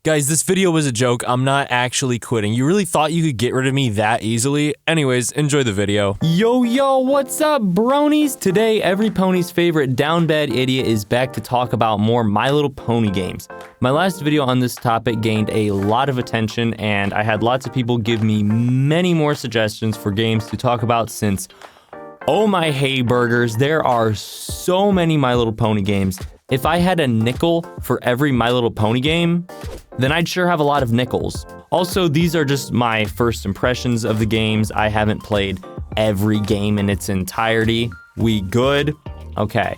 Guys, this video was a joke. I'm not actually quitting. You really thought you could get rid of me that easily? Anyways, enjoy the video. Yo, what's up, bronies? Today, every pony's favorite down bad idiot is back to talk about more My Little Pony games. My last video on this topic gained a lot of attention, and I had lots of people give me many more suggestions for games to talk about since, oh my hey burgers, there are so many My Little Pony games. If I had a nickel for every My Little Pony game, then I'd sure have a lot of nickels. Also, these are just my first impressions of the games. I haven't played every game in its entirety. We good? Okay.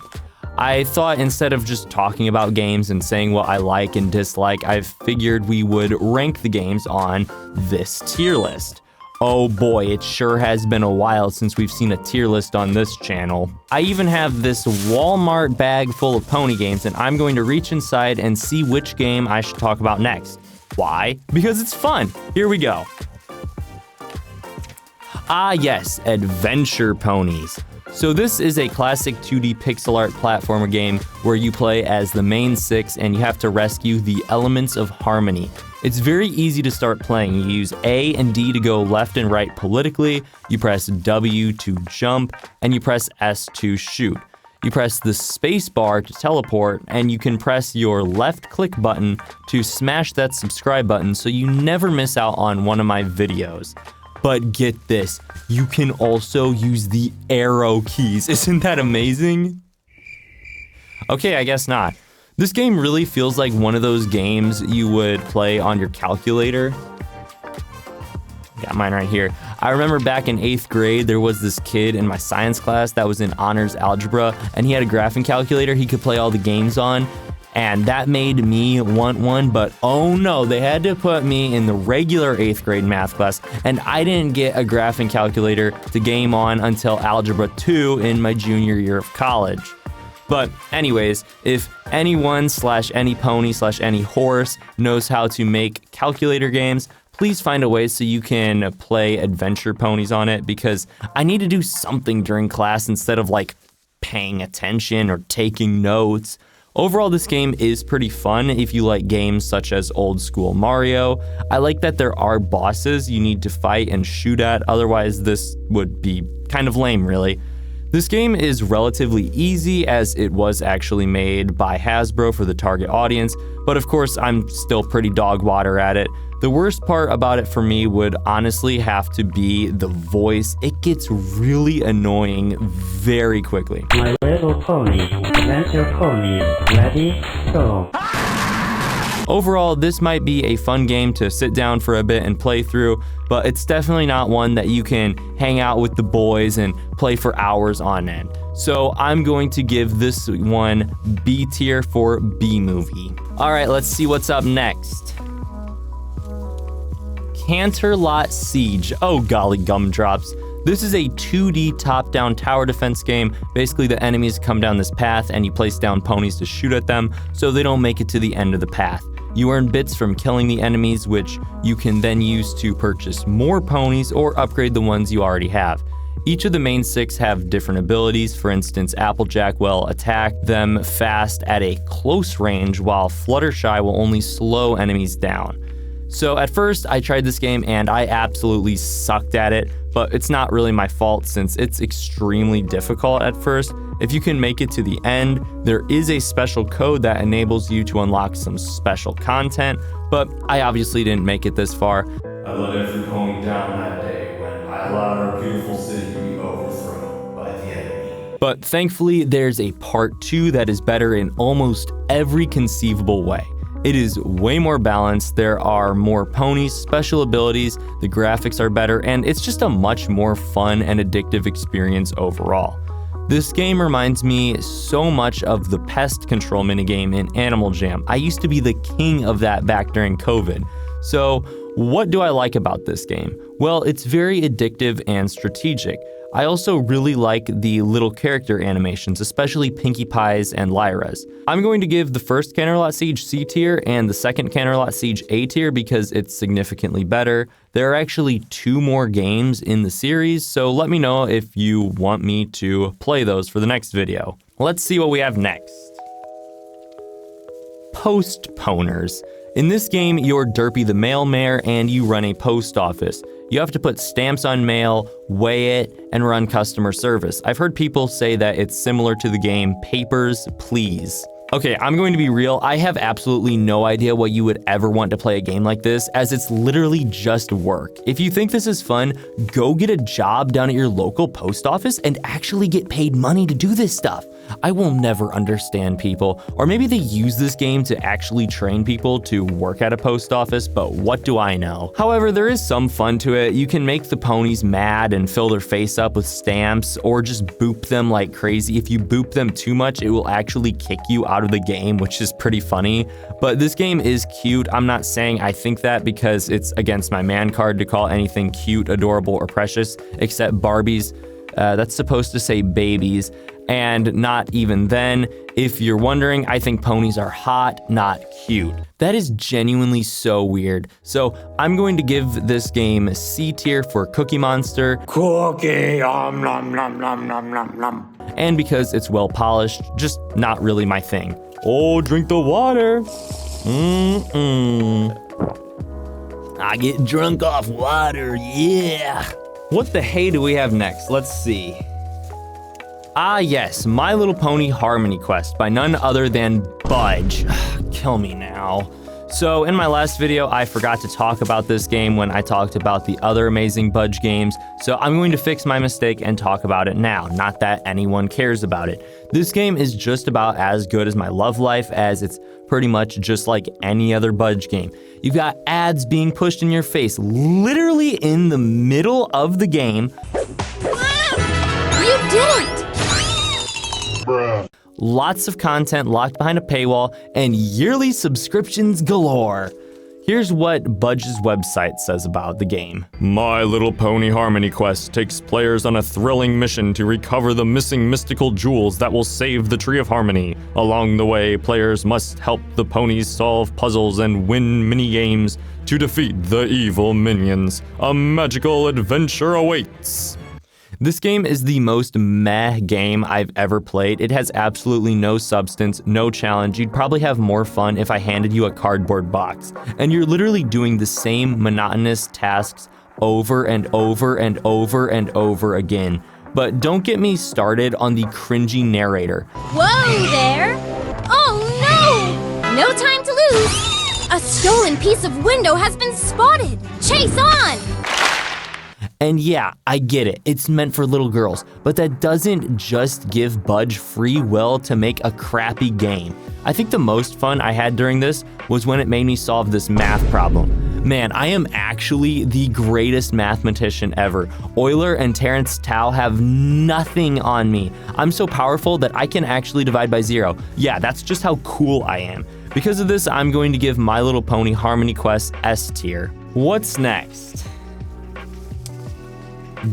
I thought instead of just talking about games and saying what I like and dislike, I figured we would rank the games on this tier list. Oh boy, it sure has been a while since we've seen a tier list on this channel. I even have this Walmart bag full of pony games, and I'm going to reach inside and see which game I should talk about next. Why? Because it's fun. Here we go. Ah yes, Adventure Ponies. So this is a classic 2D pixel art platformer game where you play as the main six and you have to rescue the elements of harmony. It's very easy to start playing. You use A and D to go left and right politically, you press W to jump, and you press S to shoot. You press the space bar to teleport, and you can press your left click button to smash that subscribe button so you never miss out on one of my videos. But get this, you can also use the arrow keys. Isn't that amazing? Okay, I guess not. This game really feels like one of those games you would play on your calculator. Got mine right here. I remember back in 8th grade, there was this kid in my science class that was in honors algebra, and he had a graphing calculator he could play all the games on. And that made me want one, but oh no, they had to put me in the regular 8th grade math class, and I didn't get a graphing calculator to game on until Algebra 2 in my junior year of college. But anyways, if anyone/any pony/any horse knows how to make calculator games, please find a way so you can play Adventure Ponies on it, because I need to do something during class instead of like paying attention or taking notes. Overall, this game is pretty fun if you like games such as old school Mario. I like that there are bosses you need to fight and shoot at, otherwise this would be kind of lame, really. This game is relatively easy as it was actually made by Hasbro for the target audience, but of course I'm still pretty dog water at it. The worst part about it for me would honestly have to be the voice. It gets really annoying very quickly. My Little Pony, Adventure Pony, ready, go. Overall, this might be a fun game to sit down for a bit and play through, but it's definitely not one that you can hang out with the boys and play for hours on end. So I'm going to give this one B tier for B movie. All right, let's see what's up next. Canterlot Siege. Oh golly gumdrops. This is a 2D top-down tower defense game. Basically, the enemies come down this path and you place down ponies to shoot at them so they don't make it to the end of the path. You earn bits from killing the enemies, which you can then use to purchase more ponies or upgrade the ones you already have. Each of the main six have different abilities. For instance, Applejack will attack them fast at a close range, while Fluttershy will only slow enemies down. So at first, I tried this game and I absolutely sucked at it, but it's not really my fault since it's extremely difficult at first. If you can make it to the end, there is a special code that enables you to unlock some special content, but I obviously didn't make it this far. I let every pony down that day when I allowed our beautiful city to be overthrown by the enemy. But thankfully, there's a part 2 that is better in almost every conceivable way. It is way more balanced, there are more ponies, special abilities, the graphics are better, and it's just a much more fun and addictive experience overall. This game reminds me so much of the pest control minigame in Animal Jam. I used to be the king of that back during COVID. So what do I like about this game? Well, it's very addictive and strategic. I also really like the little character animations, especially Pinkie Pie's and Lyra's. I'm going to give the first Canterlot Siege C tier and the second Canterlot Siege A tier because it's significantly better. There are actually 2 more games in the series, so let me know if you want me to play those for the next video. Let's see what we have next. Postponers. In this game, you're Derpy the mail mare and you run a post office. You have to put stamps on mail, weigh it, and run customer service. I've heard people say that it's similar to the game Papers, Please. Okay, I'm going to be real. I have absolutely no idea what you would ever want to play a game like this, as it's literally just work. If you think this is fun, go get a job down at your local post office and actually get paid money to do this stuff. I will never understand people, or maybe they use this game to actually train people to work at a post office, but what do I know? However, there is some fun to it. You can make the ponies mad and fill their face up with stamps, or just boop them like crazy. If you boop them too much, it will actually kick you out of the game, which is pretty funny. But this game is cute. I'm not saying I think that because it's against my man card to call anything cute, adorable, or precious, except Barbies. That's supposed to say babies. And not even then. If you're wondering, I think ponies are hot, not cute. That is genuinely so weird. So I'm going to give this game C tier for Cookie Monster. Cookie, nom nom nom nom nom nom. And because it's well polished, just not really my thing. Oh, drink the water. I get drunk off water, yeah. What the hey do we have next? Let's see. Ah yes, My Little Pony Harmony Quest by none other than Budge. Kill me now. So in my last video, I forgot to talk about this game when I talked about the other amazing Budge games, so I'm going to fix my mistake and talk about it now, not that anyone cares about it. This game is just about as good as My Love Life, as it's pretty much just like any other Budge game. You've got ads being pushed in your face, literally in the middle of the game. You did it! Lots of content locked behind a paywall, and yearly subscriptions galore. Here's what Budge's website says about the game. My Little Pony Harmony Quest takes players on a thrilling mission to recover the missing mystical jewels that will save the Tree of Harmony. Along the way, players must help the ponies solve puzzles and win mini-games to defeat the evil minions. A magical adventure awaits. This game is the most meh game I've ever played. It has absolutely no substance, no challenge. You'd probably have more fun if I handed you a cardboard box. And you're literally doing the same monotonous tasks over and over and over and over again. But don't get me started on the cringy narrator. Whoa there! Oh no! No time to lose! A stolen piece of window has been spotted! Chase on! And yeah, I get it, it's meant for little girls, but that doesn't just give Budge free will to make a crappy game. I think the most fun I had during this was when it made me solve this math problem. Man, I am actually the greatest mathematician ever. Euler and Terence Tao have nothing on me. I'm so powerful that I can actually divide by 0. Yeah, that's just how cool I am. Because of this, I'm going to give My Little Pony Harmony Quest S tier. What's next?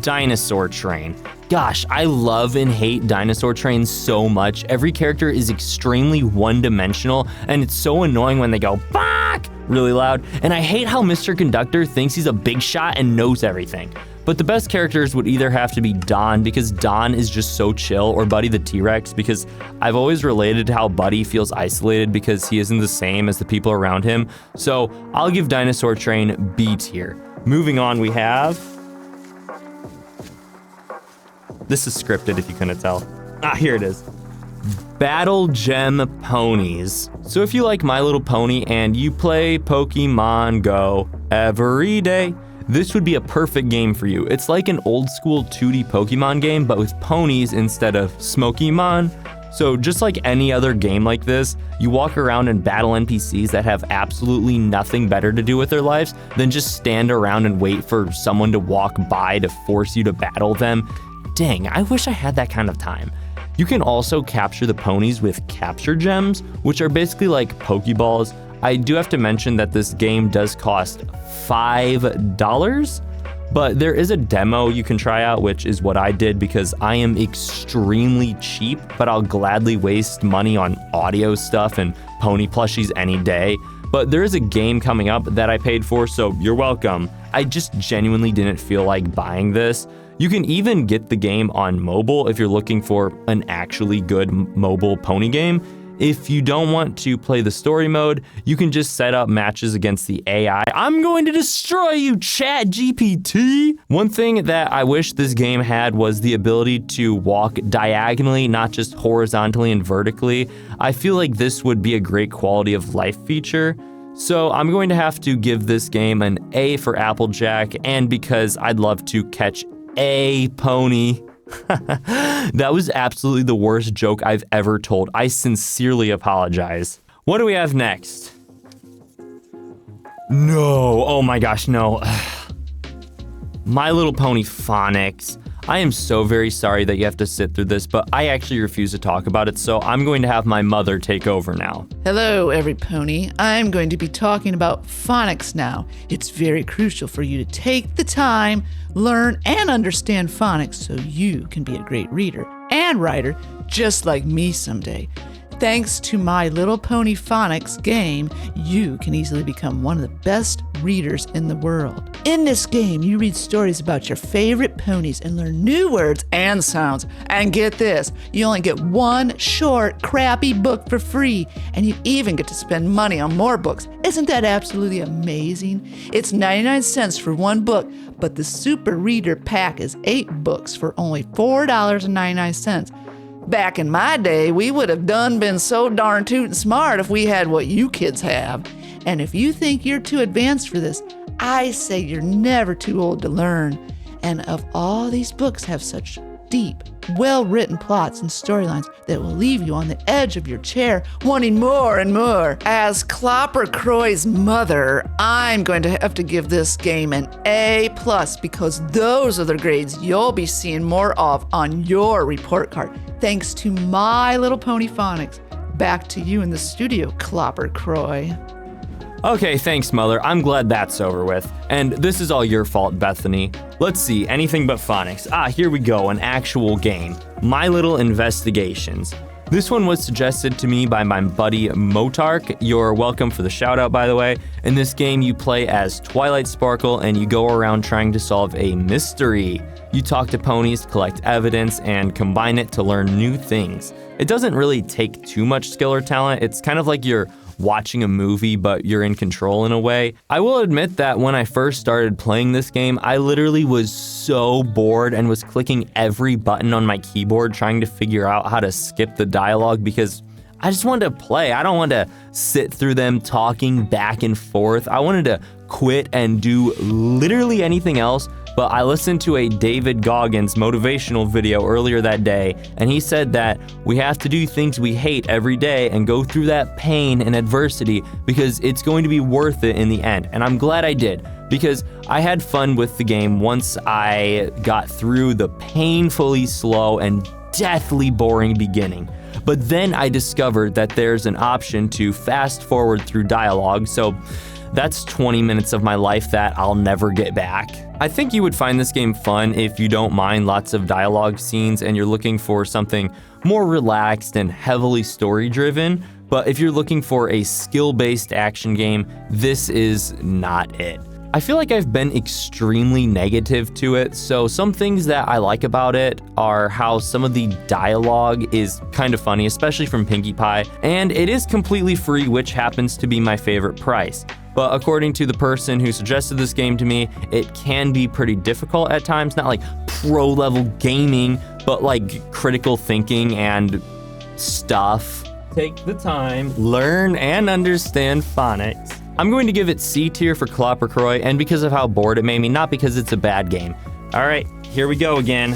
Dinosaur Train. Gosh, I love and hate Dinosaur Train so much. Every character is extremely one-dimensional, and it's so annoying when they go "Fuck!" really loud. And I hate how Mr. Conductor thinks he's a big shot and knows everything. But the best characters would either have to be Don, because Don is just so chill, or Buddy the T-Rex, because I've always related to how Buddy feels isolated because he isn't the same as the people around him. So I'll give Dinosaur Train B tier. Moving on, we have... This is scripted if you couldn't tell. Ah, here it is. Battle Gem Ponies. So if you like My Little Pony and you play Pokemon Go every day, this would be a perfect game for you. It's like an old school 2D Pokemon game, but with ponies instead of Smokemon. So just like any other game like this, you walk around and battle NPCs that have absolutely nothing better to do with their lives than just stand around and wait for someone to walk by to force you to battle them. Dang, I wish I had that kind of time. You can also capture the ponies with capture gems, which are basically like Pokeballs. I do have to mention that this game does cost $5, but there is a demo you can try out, which is what I did because I am extremely cheap, but I'll gladly waste money on audio stuff and pony plushies any day. But there is a game coming up that I paid for, so you're welcome. I just genuinely didn't feel like buying this. You can even get the game on mobile if you're looking for an actually good mobile pony game. If you don't want to play the story mode, you can just set up matches against the AI. I'm going to destroy you, Chat GPT. One thing that I wish this game had was the ability to walk diagonally, not just horizontally and vertically. I feel like this would be a great quality of life feature. So I'm going to have to give this game an A for Applejack, and because I'd love to catch a pony. That was absolutely the worst joke I've ever told. I sincerely apologize. What do we have next? No, oh my gosh, no. My Little Pony Phonics. I am so very sorry that you have to sit through this, but I actually refuse to talk about it, so I'm going to have my mother take over now. Hello, every pony. I'm going to be talking about phonics now. It's very crucial for you to take the time, learn, and understand phonics so you can be a great reader and writer just like me someday. Thanks to My Little Pony Phonics game, you can easily become one of the best readers in the world. In this game, you read stories about your favorite ponies and learn new words and sounds. And get this, you only get one short, crappy book for free, and you even get to spend money on more books. Isn't that absolutely amazing? It's 99 cents for one book, but the Super Reader Pack is 8 books for only $4.99. Back in my day, we would have been so darn tootin' smart if we had what you kids have. And if you think you're too advanced for this, I say you're never too old to learn. And of all these books have such deep, well-written plots and storylines that will leave you on the edge of your chair wanting more and more. As Croix's mother, I'm going to have to give this game an A+ because those are the grades you'll be seeing more of on your report card. Thanks to My Little Pony Phonics. Back to you in the studio, Croix. Okay, thanks, Mother. I'm glad that's over with. And this is all your fault, Bethany. Let's see, anything but phonics. Here we go, an actual game. My Little Investigations. This one was suggested to me by my buddy Motark. You're welcome for the shout out, by the way. In this game, you play as Twilight Sparkle and you go around trying to solve a mystery. You talk to ponies, collect evidence, and combine it to learn new things. It doesn't really take too much skill or talent. It's kind of like you're watching a movie, but you're in control in a way. I will admit that when I first started playing this game, I literally was so bored and was clicking every button on my keyboard trying to figure out how to skip the dialogue because I just wanted to play. I don't want to sit through them talking back and forth. I wanted to quit and do literally anything else. But I listened to a David Goggins motivational video earlier that day, and he said that we have to do things we hate every day and go through that pain and adversity because it's going to be worth it in the end. And I'm glad I did, because I had fun with the game once I got through the painfully slow and deathly boring beginning. But then I discovered that there's an option to fast forward through dialogue, so that's 20 minutes of my life that I'll never get back. I think you would find this game fun if you don't mind lots of dialogue scenes and you're looking for something more relaxed and heavily story-driven. But if you're looking for a skill-based action game, this is not it. I feel like I've been extremely negative to it, so some things that I like about it are how some of the dialogue is kind of funny, especially from Pinkie Pie, and it is completely free, which happens to be my favorite price. But according to the person who suggested this game to me, it can be pretty difficult at times, not like pro-level gaming, but like critical thinking and stuff. Take the time, learn and understand phonics. I'm going to give it C tier for Croix, and because of how bored it made me, not because it's a bad game. All right, here we go again.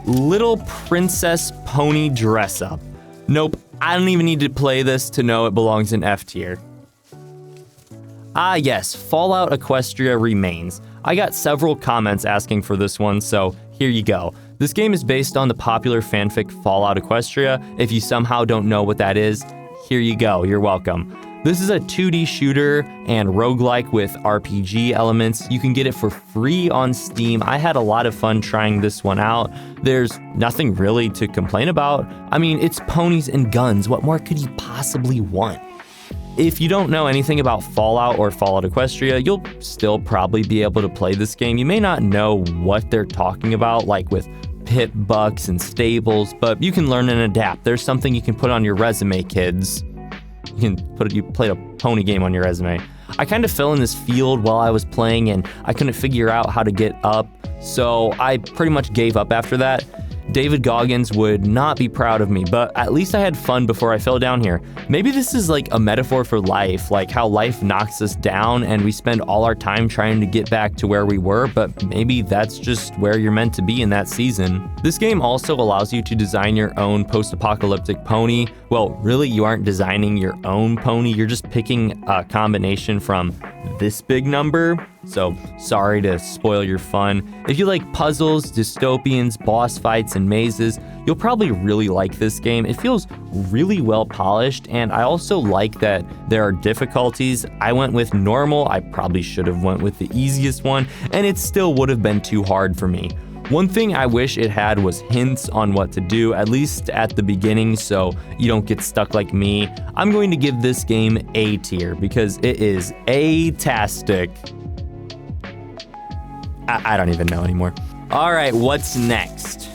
Little Princess Pony Dress Up. Nope, I don't even need to play this to know it belongs in F tier. Yes, Fallout Equestria Remains. I got several comments asking for this one, so here you go. This game is based on the popular fanfic Fallout Equestria. If you somehow don't know what that is, here you go, you're welcome. This is a 2D shooter and roguelike with RPG elements. You can get it for free on Steam. I had a lot of fun trying this one out. There's nothing really to complain about. I mean, it's ponies and guns. What more could you possibly want? If you don't know anything about Fallout or Fallout Equestria, you'll still probably be able to play this game. You may not know what they're talking about, like with pit bucks and stables, but you can learn and adapt. There's something you can put on your resume, kids. You played a pony game on your resume. I kind of fell in this field while I was playing and I couldn't figure out how to get up, so I pretty much gave up after that. David Goggins would not be proud of me, but at least I had fun before I fell down here. Maybe this is like a metaphor for life, like how life knocks us down and we spend all our time trying to get back to where we were, but maybe that's just where you're meant to be in that season. This game also allows you to design your own post-apocalyptic pony. Well, really, you aren't designing your own pony, you're just picking a combination from this big number. So sorry to spoil your fun. If you like puzzles, dystopians, boss fights, and mazes, you'll probably really like this game. It feels really well polished, and I also like that there are difficulties. I went with normal. I probably should have went with the easiest one, and it still would have been too hard for me. One thing I wish it had was hints on what to do, at least at the beginning, so you don't get stuck like me. I'm going to give this game A tier because it is A-tastic. I don't even know anymore. All right, what's next?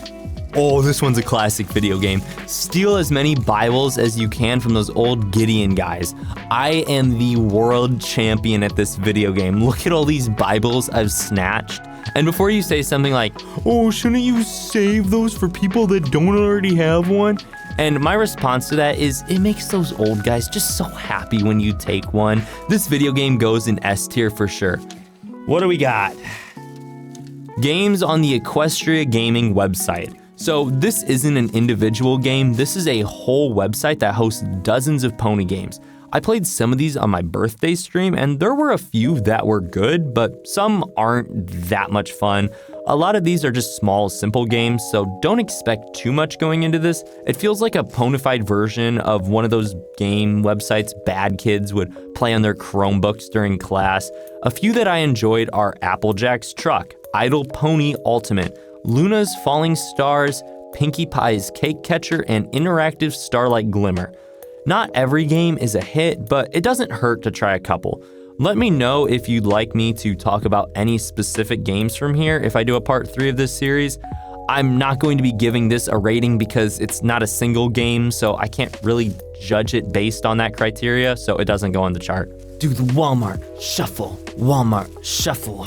Oh, this one's a classic video game. Steal as many Bibles as you can from those old Gideon guys. I am the world champion at this video game. Look at all these Bibles I've snatched. And before you say something like, oh, shouldn't you save those for people that don't already have one? And my response to that is, it makes those old guys just so happy when you take one. This video game goes in S tier for sure. What do we got? Games on the Equestria Gaming website. So this isn't an individual game, this is a whole website that hosts dozens of pony games. I played some of these on my birthday stream and there were a few that were good, but some aren't that much fun. A lot of these are just small, simple games, so don't expect too much going into this. It feels like a ponified version of one of those game websites bad kids would play on their Chromebooks during class. A few that I enjoyed are Applejack's Truck, Idle Pony Ultimate, Luna's Falling Stars, Pinkie Pie's Cake Catcher, and Interactive Starlight Glimmer. Not every game is a hit, but it doesn't hurt to try a couple. Let me know if you'd like me to talk about any specific games from here if I do a part 3 of this series. I'm not going to be giving this a rating because it's not a single game, so I can't really judge it based on that criteria, so it doesn't go on the chart. Do the Walmart Shuffle. Walmart Shuffle.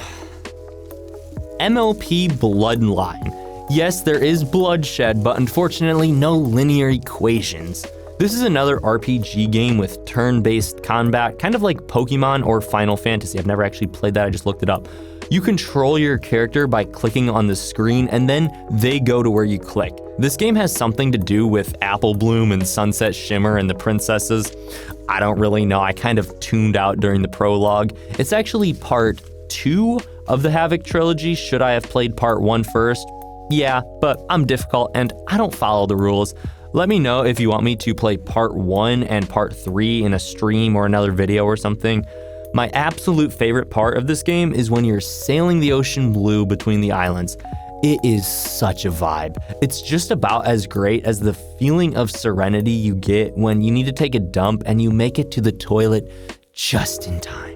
MLP Bloodline. Yes, there is bloodshed, but unfortunately no linear equations. This is another RPG game with turn-based combat, kind of like Pokemon or Final Fantasy. I've never actually played that, I just looked it up. You control your character by clicking on the screen and then they go to where you click. This game has something to do with Apple Bloom and Sunset Shimmer and the princesses. I don't really know, I kind of tuned out during the prologue. It's actually part 2 of the Havoc trilogy. Should I have played part 1 first? Yeah, but I'm difficult and I don't follow the rules. Let me know if you want me to play part 1 and part 3 in a stream or another video or something. My absolute favorite part of this game is when you're sailing the ocean blue between the islands. It is such a vibe. It's just about as great as the feeling of serenity you get when you need to take a dump and you make it to the toilet just in time.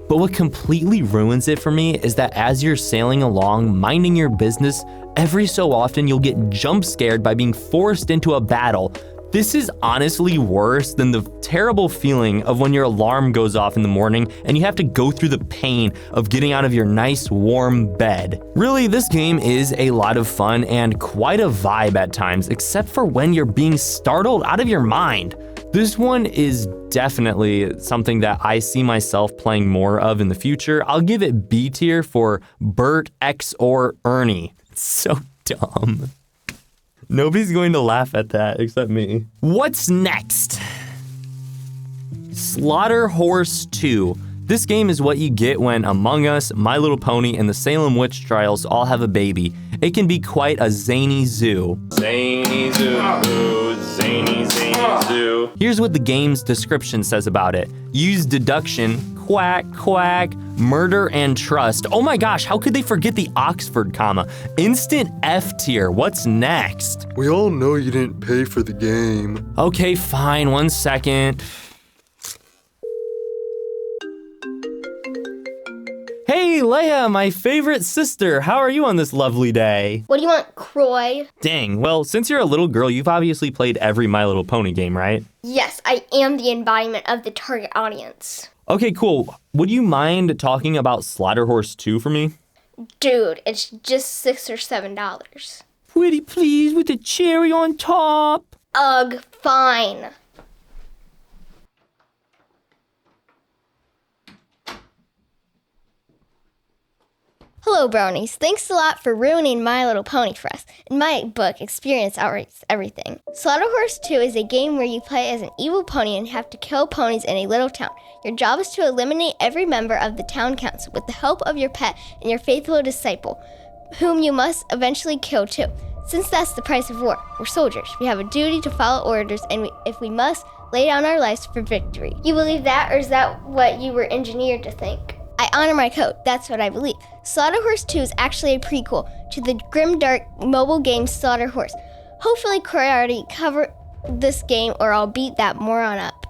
But what completely ruins it for me is that as you're sailing along, minding your business, every so often you'll get jump scared by being forced into a battle. This is honestly worse than the terrible feeling of when your alarm goes off in the morning and you have to go through the pain of getting out of your nice warm bed. Really, this game is a lot of fun and quite a vibe at times, except for when you're being startled out of your mind. This one is definitely something that I see myself playing more of in the future. I'll give it B tier for Bert X or Ernie. It's so dumb. Nobody's going to laugh at that except me. What's next? Slaughter Horse 2. This game is what you get when Among Us, My Little Pony, and the Salem Witch Trials all have a baby. It can be quite a zany zoo. Zany zoo, zany zoo. Here's what the game's description says about it. Use deduction, quack, quack, murder, and trust. Oh my gosh, how could they forget the Oxford comma? Instant F tier, what's next? We all know you didn't pay for the game. Okay, fine, 1 second. Hey, Leia, my favorite sister. How are you on this lovely day? What do you want, Croix? Dang, well, since you're a little girl, you've obviously played every My Little Pony game, right? Yes, I am the embodiment of the target audience. Okay, cool. Would you mind talking about Slaughter Horse 2 for me? Dude, it's just $6 or $7. Pretty please with a cherry on top. Ugh, fine. Hello, bronies. Thanks a lot for ruining My Little Pony for us. In my book, experience outweighs everything. Slaughter Horse 2 is a game where you play as an evil pony and have to kill ponies in a little town. Your job is to eliminate every member of the town council with the help of your pet and your faithful disciple, whom you must eventually kill too. Since that's the price of war, we're soldiers. We have a duty to follow orders, and if we must, lay down our lives for victory. You believe that, or is that what you were engineered to think? I honor my code. That's what I believe. Slaughter Horse 2 is actually a prequel to the grimdark mobile game Slaughter Horse. Hopefully, Croix already covered this game, or I'll beat that moron up.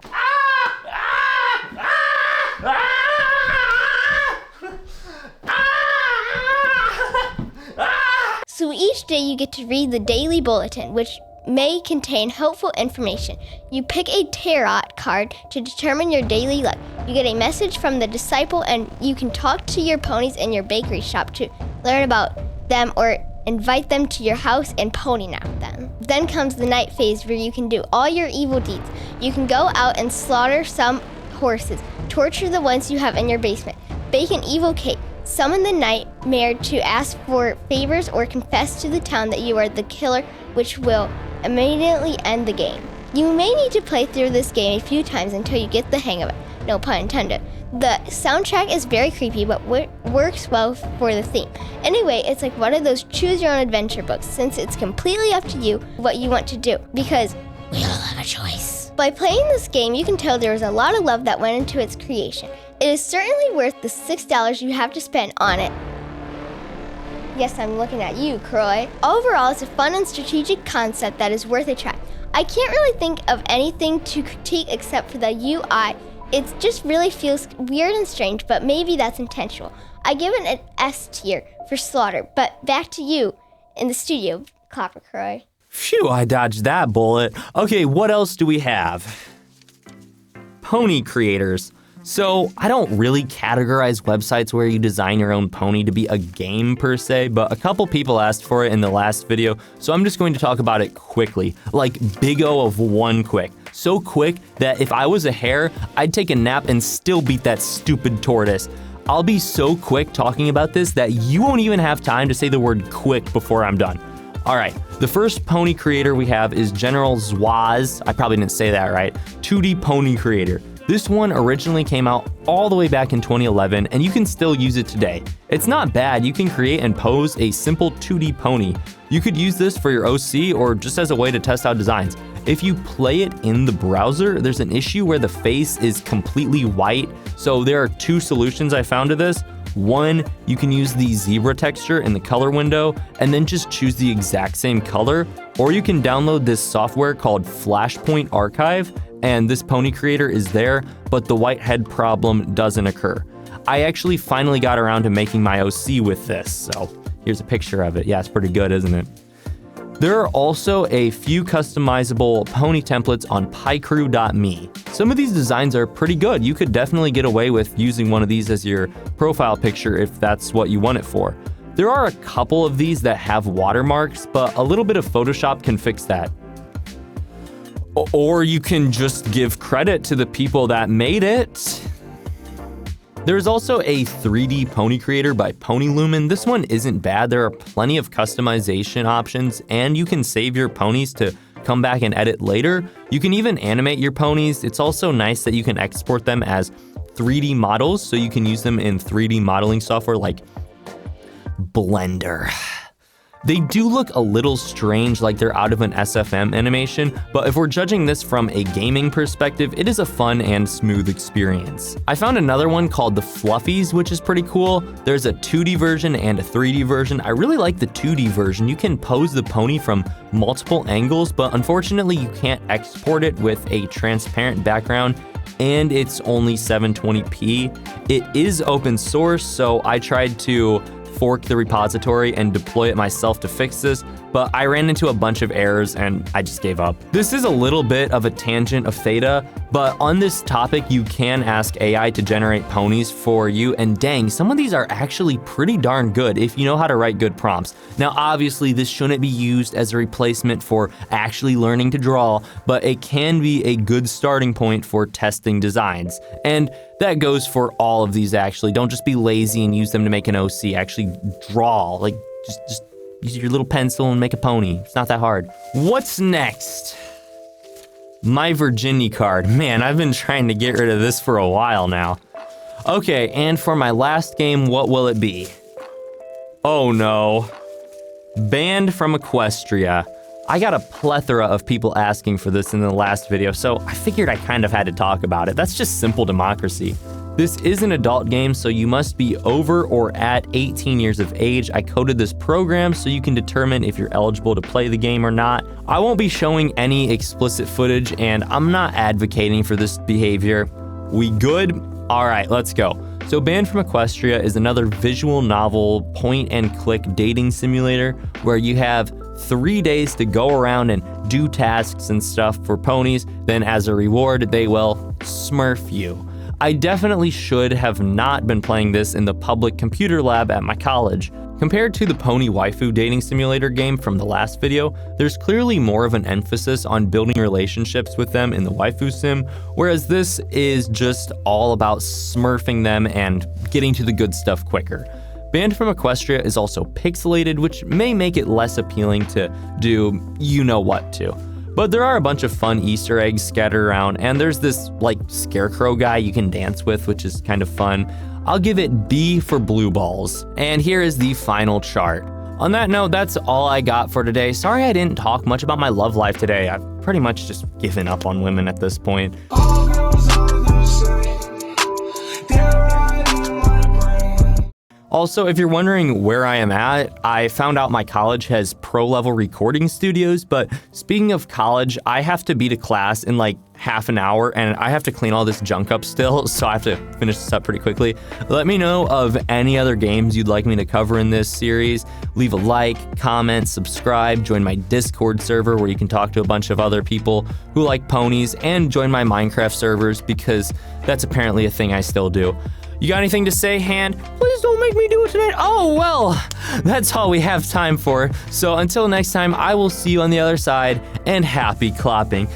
So each day you get to read the daily bulletin, which may contain helpful information. You pick a tarot card to determine your daily luck. You get a message from the disciple, and you can talk to your ponies in your bakery shop to learn about them or invite them to your house and pony nap them. Then comes the night phase where you can do all your evil deeds. You can go out and slaughter some horses, torture the ones you have in your basement, bake an evil cake, summon the nightmare to ask for favors, or confess to the town that you are the killer, which will immediately end the game. You may need to play through this game a few times until you get the hang of it. No pun intended. The soundtrack is very creepy, but works well for the theme. Anyway, it's like one of those choose your own adventure books, since it's completely up to you what you want to do, because we all have a choice. By playing this game, you can tell there was a lot of love that went into its creation. It is certainly worth the $6 you have to spend on it. Yes, I'm looking at you, Croix. Overall, it's a fun and strategic concept that is worth a try. I can't really think of anything to critique except for the UI. It just really feels weird and strange, but maybe that's intentional. I give it an S tier for Slaughter, but back to you in the studio, Clapper Croix. Phew, I dodged that bullet. Okay, what else do we have? Pony creators. So I don't really categorize websites where you design your own pony to be a game per se, but a couple people asked for it in the last video, so I'm just going to talk about it quickly, like big O of one quick. So quick that if I was a hare, I'd take a nap and still beat that stupid tortoise. I'll be so quick talking about this that you won't even have time to say the word quick before I'm done. All right, the first pony creator we have is General Zwaz, I probably didn't say that right, 2D pony creator. This one originally came out all the way back in 2011, and you can still use it today. It's not bad. You can create and pose a simple 2D pony. You could use this for your OC or just as a way to test out designs. If you play it in the browser, there's an issue where the face is completely white. So there are two solutions I found to this. One, you can use the zebra texture in the color window and then just choose the exact same color, or you can download this software called Flashpoint Archive, and this pony creator is there, but the white head problem doesn't occur. I actually finally got around to making my OC with this, so here's a picture of it. Yeah, it's pretty good, isn't it? There are also a few customizable pony templates on pycrew.me. Some of these designs are pretty good. You could definitely get away with using one of these as your profile picture if that's what you want it for. There are a couple of these that have watermarks, but a little bit of Photoshop can fix that. Or you can just give credit to the people that made it. There's also a 3D pony creator by Ponylumen. This one isn't bad. There are plenty of customization options, and you can save your ponies to come back and edit later. You can even animate your ponies. It's also nice that you can export them as 3D models, so you can use them in 3D modeling software like Blender. They do look a little strange, like they're out of an SFM animation, but if we're judging this from a gaming perspective, it is a fun and smooth experience. I found another one called the Fluffies, which is pretty cool. There's a 2D version and a 3D version. I really like the 2D version. You can pose the pony from multiple angles, but unfortunately you can't export it with a transparent background and it's only 720p. It is open source, so I tried to fork the repository and deploy it myself to fix this, but I ran into a bunch of errors and I just gave up. This is a little bit of a tangent of Theta, but on this topic, you can ask AI to generate ponies for you, and dang, some of these are actually pretty darn good if you know how to write good prompts. Now, obviously, this shouldn't be used as a replacement for actually learning to draw, but it can be a good starting point for testing designs. And that goes for all of these, actually. Don't just be lazy and use them to make an OC. Actually draw, like just use your little pencil and make a pony. It's not that hard. What's next? My Virginia card. Man, I've been trying to get rid of this for a while now. Okay, and for my last game, what will it be? Oh no. Banned from Equestria. I got a plethora of people asking for this in the last video, so I figured I kind of had to talk about it. That's just simple democracy. This is an adult game, so you must be over or at 18 years of age. I coded this program so you can determine if you're eligible to play the game or not. I won't be showing any explicit footage, and I'm not advocating for this behavior. We good? All right, let's go. So Banned from Equestria is another visual novel point-and-click dating simulator where you have 3 days to go around and do tasks and stuff for ponies. Then as a reward, they will smurf you. I definitely should have not been playing this in the public computer lab at my college. Compared to the Pony Waifu dating simulator game from the last video, there's clearly more of an emphasis on building relationships with them in the waifu sim, whereas this is just all about smurfing them and getting to the good stuff quicker. Banned from Equestria is also pixelated, which may make it less appealing to do you-know-what to. But there are a bunch of fun Easter eggs scattered around, and there's this, like, scarecrow guy you can dance with, which is kind of fun. I'll give it B for blue balls. And here is the final chart. On that note, that's all I got for today. Sorry I didn't talk much about my love life today. I've pretty much just given up on women at this point. All girls are the same. They're riding my brain. Also, if you're wondering where I am at, I found out my college has pro-level recording studios, but speaking of college, I have to be to class in like half an hour, and I have to clean all this junk up still, so I have to finish this up pretty quickly. Let me know of any other games you'd like me to cover in this series. Leave a like, comment, subscribe, join my Discord server where you can talk to a bunch of other people who like ponies, and join my Minecraft servers because that's apparently a thing I still do. You got anything to say, Hand? Please don't make me do it tonight. Oh, well, that's all we have time for. So until next time, I will see you on the other side, and happy clopping.